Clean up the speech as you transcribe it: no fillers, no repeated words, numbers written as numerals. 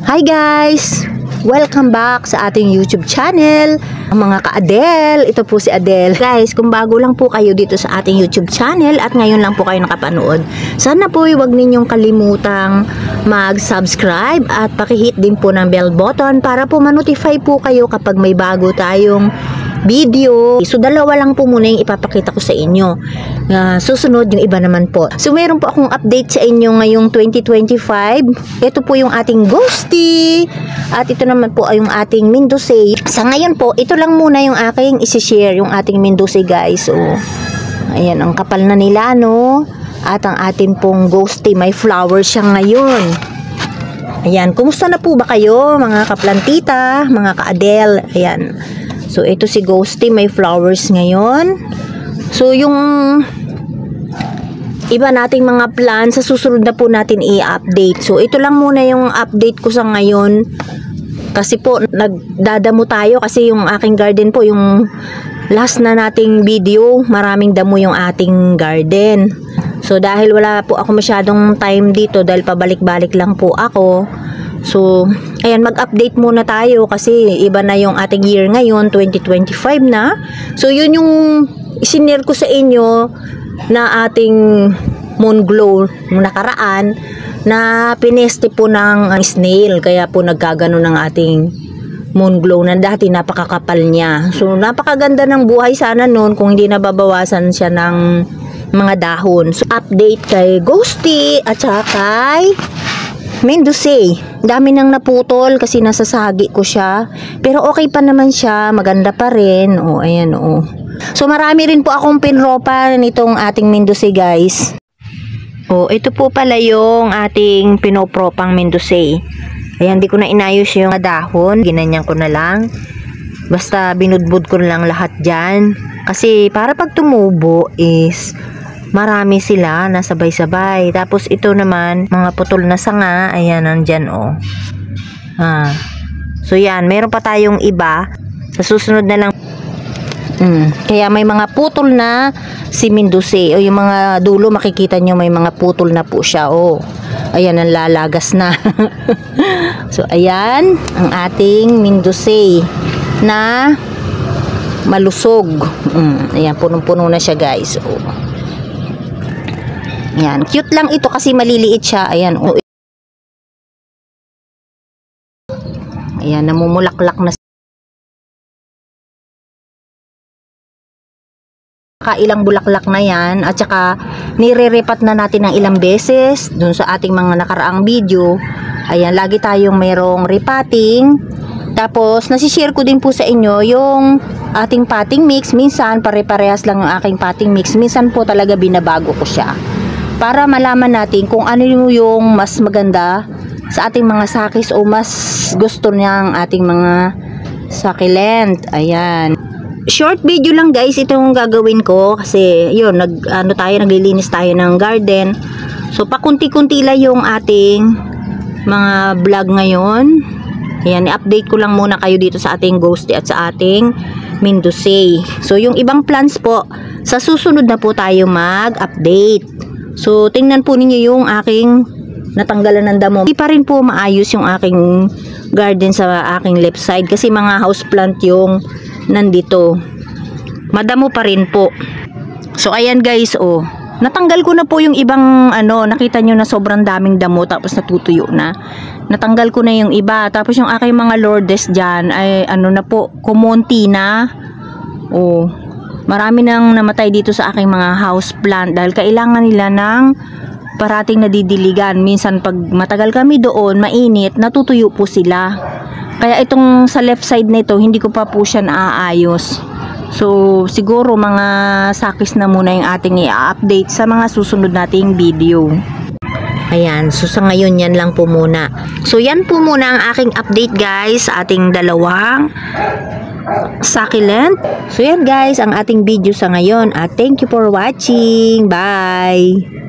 Hi guys! Welcome back sa ating YouTube channel, ang mga ka-Adel. Ito po si Adel. Guys, kung bago lang po kayo dito sa ating YouTube channel at ngayon lang po kayo nakapanood, sana po huwag ninyong kalimutang mag-subscribe at pakihit din po ng bell button para po ma-notify po kayo kapag may bago tayong video. So dalawa lang po muna yung ipapakita ko sa inyo. Susunod yung iba naman po. So meron po akong update sa inyo ngayong 2025. Ito po yung ating Ghosty. At ito naman po ay yung ating Mindosay. Sa ngayon po, ito lang muna yung aking isi-share, yung ating Mindosay guys. So, ayan, ang kapal na nila, no? At ang ating pong Ghosty, may flowers siya ngayon. Ayan, kumusta na po ba kayo mga kaplantita, mga ka-Adel? Ayan. So, ito si Ghosty, may flowers ngayon. So, yung iba nating mga plan, sa susunod na po natin i-update. So, ito lang muna yung update ko sa ngayon. Kasi po, nagdadamo tayo kasi yung aking garden po, yung last na nating video, maraming damo yung ating garden. So, dahil wala po ako masyadong time dito, dahil pabalik-balik lang po ako. So, ayan, mag-update muna tayo kasi iba na yung ating year ngayon, 2025 na. So, yun yung isinare ko sa inyo na ating moon glow nakaraan na pineste po ng snail. Kaya po nagkagano ng ating moon glow na dati napakakapal niya. So, napakaganda ng buhay sana noon kung hindi nababawasan siya ng mga dahon. So, update kay Ghosty at saka kay Mindosay. Dami nang naputol kasi nasasagi ko siya. Pero okay pa naman siya. Maganda pa rin. O, ayan o. So, marami rin po akong pinropa nitong ating Mindosay guys. O, ito po pala yung ating pinopropang Mindosay. Ayan, di ko na inayos yung dahon. Ginanyan ko na lang. Basta binudbud ko na lang lahat dyan. Kasi para pag tumubo is marami sila na sabay-sabay. Tapos ito naman, mga putol na sanga. Ayan, nandyan o. So yan, meron pa tayong iba. Sa susunod na lang. Kaya may mga putol na si Mindosay. O yung mga dulo, makikita nyo may mga putol na po siya. O, ayan, ang lalagas na. So ayan, ang ating Mindosay na malusog. Ayan, punong-puno na siya guys. O. Ayan, cute lang ito kasi maliliit siya. Ayan, o. Ayan, namumulaklak na. Ilang bulaklak na yan. At saka, nire-repat na natin ng ilang beses dun sa ating mga nakaraang video. Ayan, lagi tayong mayroong repotting. Tapos, nasishare ko din po sa inyo yung ating potting mix. Minsan, pare-parehas lang yung aking potting mix. Minsan po talaga binabago ko siya. Para malaman natin kung ano yung mas maganda sa ating mga sakis o mas gusto niyang ating mga succulent. Ayan. Short video lang guys itong gagawin ko kasi yun, naglilinis tayo ng garden. So, pakunti-kunti lang yung ating mga vlog ngayon. Ayan, i-update ko lang muna kayo dito sa ating Ghosty at sa ating Mindosay. So, yung ibang plans po, sa susunod na po tayo mag-update. So, tingnan po ninyo yung aking natanggalan ng damo. Hindi pa rin po maayos yung aking garden sa aking left side kasi mga houseplant yung nandito. Madamo pa rin po. So, ayan guys, oh. Natanggal ko na po yung ibang, nakita nyo na sobrang daming damo tapos natutuyo na. Natanggal ko na yung iba. Tapos yung aking mga Lourdes dyan ay, na po, kumonti na. Oh. Marami nang namatay dito sa aking mga houseplant dahil kailangan nila ng parating nadidiligan. Minsan pag matagal kami doon, mainit, natutuyo po sila. Kaya itong sa left side nito, hindi ko pa po siya naaayos. So, siguro mga sakis na muna yung ating i-update sa mga susunod nating video. Ayan, so sa ngayon yan lang po muna. So, yan po muna ang aking update guys sa ating dalawang succulent. So yan guys ang ating video sa ngayon at thank you for watching. Bye!